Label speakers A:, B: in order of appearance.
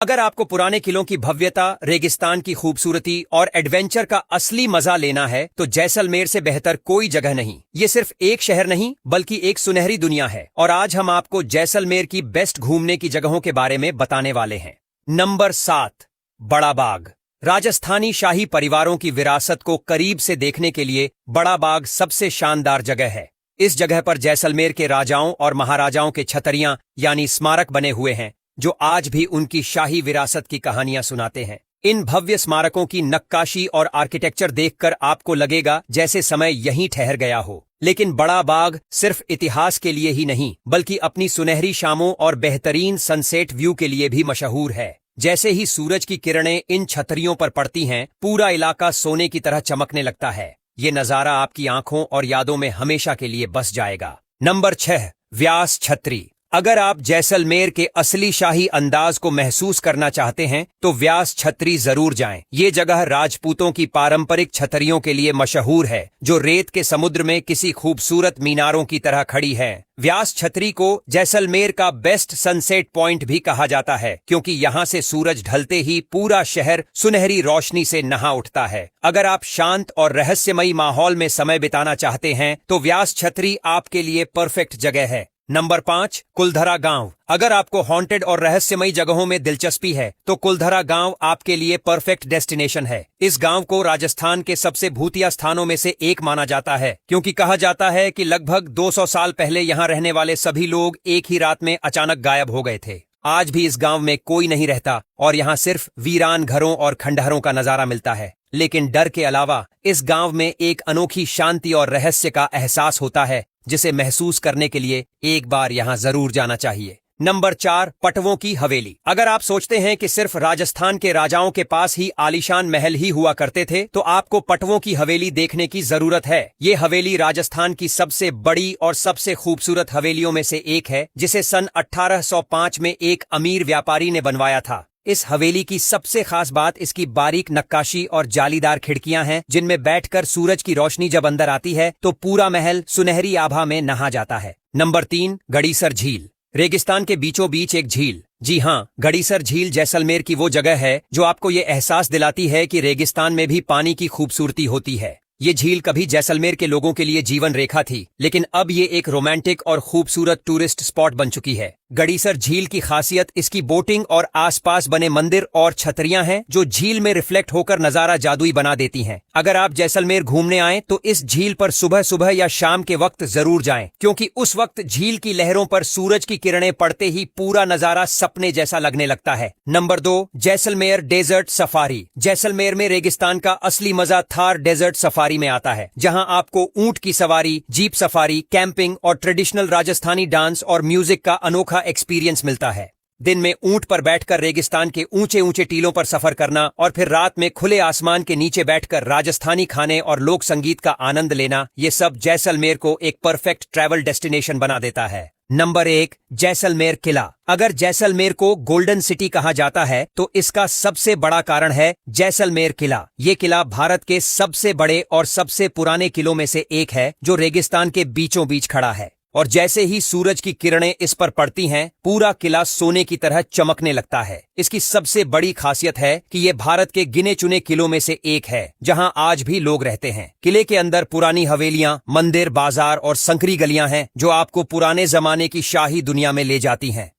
A: अगर आपको पुराने किलों की भव्यता, रेगिस्तान की खूबसूरती और एडवेंचर का असली मजा लेना है तो जैसलमेर से बेहतर कोई जगह नहीं। ये सिर्फ एक शहर नहीं बल्कि एक सुनहरी दुनिया है और आज हम आपको जैसलमेर की बेस्ट घूमने की जगहों के बारे में बताने वाले हैं। नंबर 7, बड़ा बाग। राजस्थानी शाही परिवारों की विरासत को करीब से देखने के लिए बड़ा बाग सबसे शानदार जगह है। इस जगह पर जैसलमेर के राजाओं और महाराजाओं के छतरियां यानी स्मारक बने हुए हैं जो आज भी उनकी शाही विरासत की कहानियां सुनाते हैं। इन भव्य स्मारकों की नक्काशी और आर्किटेक्चर देखकर आपको लगेगा जैसे समय यहीं ठहर गया हो। लेकिन बड़ा बाग सिर्फ इतिहास के लिए ही नहीं बल्कि अपनी सुनहरी शामों और बेहतरीन सनसेट व्यू के लिए भी मशहूर है। जैसे ही सूरज की किरणें इन छतरियों पर पड़ती हैं, पूरा इलाका सोने की तरह चमकने लगता है। ये नजारा आपकी आंखों और यादों में हमेशा के लिए बस जाएगा। नंबर 6, व्यास छतरी। अगर आप जैसलमेर के असली शाही अंदाज को महसूस करना चाहते हैं तो व्यास छतरी जरूर जाएं। ये जगह राजपूतों की पारंपरिक छतरियों के लिए मशहूर है जो रेत के समुद्र में किसी खूबसूरत मीनारों की तरह खड़ी है। व्यास छतरी को जैसलमेर का बेस्ट सनसेट पॉइंट भी कहा जाता है क्योंकि यहाँ से सूरज ढलते ही पूरा शहर सुनहरी रोशनी से नहा उठता है। अगर आप शांत और रहस्यमयी माहौल में समय बिताना चाहते हैं तो व्यास छतरी आपके लिए परफेक्ट जगह है। नंबर 5, कुलधरा गांव। अगर आपको हॉन्टेड और रहस्यमयी जगहों में दिलचस्पी है तो कुलधरा गांव आपके लिए परफेक्ट डेस्टिनेशन है। इस गांव को राजस्थान के सबसे भूतिया स्थानों में से एक माना जाता है क्योंकि कहा जाता है कि लगभग 200 साल पहले यहाँ रहने वाले सभी लोग एक ही रात में अचानक गायब हो गए थे। आज भी इस गांव में कोई नहीं रहता और यहाँ सिर्फ वीरान घरों और खंडहरों का नजारा मिलता है। लेकिन डर के अलावा इस गांव में एक अनोखी शांति और रहस्य का एहसास होता है जिसे महसूस करने के लिए एक बार यहाँ जरूर जाना चाहिए। नंबर 4, पटवों की हवेली। अगर आप सोचते हैं कि सिर्फ राजस्थान के राजाओं के पास ही आलीशान महल ही हुआ करते थे तो आपको पटवों की हवेली देखने की जरूरत है। ये हवेली राजस्थान की सबसे बड़ी और सबसे खूबसूरत हवेलियों में से एक है जिसे सन 1805 में एक अमीर व्यापारी ने बनवाया था। इस हवेली की सबसे खास बात इसकी बारीक नक्काशी और जालीदार खिड़कियां हैं जिनमें बैठकर सूरज की रोशनी जब अंदर आती है तो पूरा महल सुनहरी आभा में नहा जाता है। नंबर 3, गड़ीसर झील। रेगिस्तान के बीचों बीच एक झील। जी हाँ, गड़ीसर झील जैसलमेर की वो जगह है जो आपको ये एहसास दिलाती है कि रेगिस्तान में भी पानी की खूबसूरती होती है। ये झील कभी जैसलमेर के लोगों के लिए जीवन रेखा थी लेकिन अब ये एक रोमांटिक और खूबसूरत टूरिस्ट स्पॉट बन चुकी है। गड़ीसर झील की खासियत इसकी बोटिंग और आसपास बने मंदिर और छतरियां हैं जो झील में रिफ्लेक्ट होकर नजारा जादुई बना देती हैं। अगर आप जैसलमेर घूमने आएं तो इस झील पर सुबह सुबह या शाम के वक्त जरूर जाएं क्योंकि उस वक्त झील की लहरों पर सूरज की किरणें पड़ते ही पूरा नजारा सपने जैसा लगने लगता है। Number 2, Jaisalmer desert safari. Jaisalmer में रेगिस्तान का असली मजा थार डेजर्ट सफारी में आता है जहां आपको ऊंट की सवारी, जीप सफारी, कैंपिंग और ट्रेडिशनल राजस्थानी डांस और म्यूजिक का अनोखा एक्सपीरियंस मिलता है। दिन में ऊंट पर बैठकर रेगिस्तान के ऊंचे ऊंचे टीलों पर सफर करना और फिर रात में खुले आसमान के नीचे बैठकर राजस्थानी खाने और लोक संगीत का आनंद लेना, ये सब जैसलमेर को एक परफेक्ट ट्रैवल डेस्टिनेशन बना देता है। नंबर 1, जैसलमेर किला। अगर जैसलमेर को गोल्डन सिटी कहा जाता है तो इसका सबसे बड़ा कारण है जैसलमेर किला। ये किला भारत के सबसे बड़े और सबसे पुराने किलों में से एक है जो रेगिस्तान के बीचों बीच खड़ा है और जैसे ही सूरज की किरणें इस पर पड़ती हैं पूरा किला सोने की तरह चमकने लगता है। इसकी सबसे बड़ी खासियत है कि ये भारत के गिने चुने किलों में से एक है जहां आज भी लोग रहते हैं। किले के अंदर पुरानी हवेलियां, मंदिर, बाजार और संकरी गलियां हैं जो आपको पुराने जमाने की शाही दुनिया में ले जाती हैं।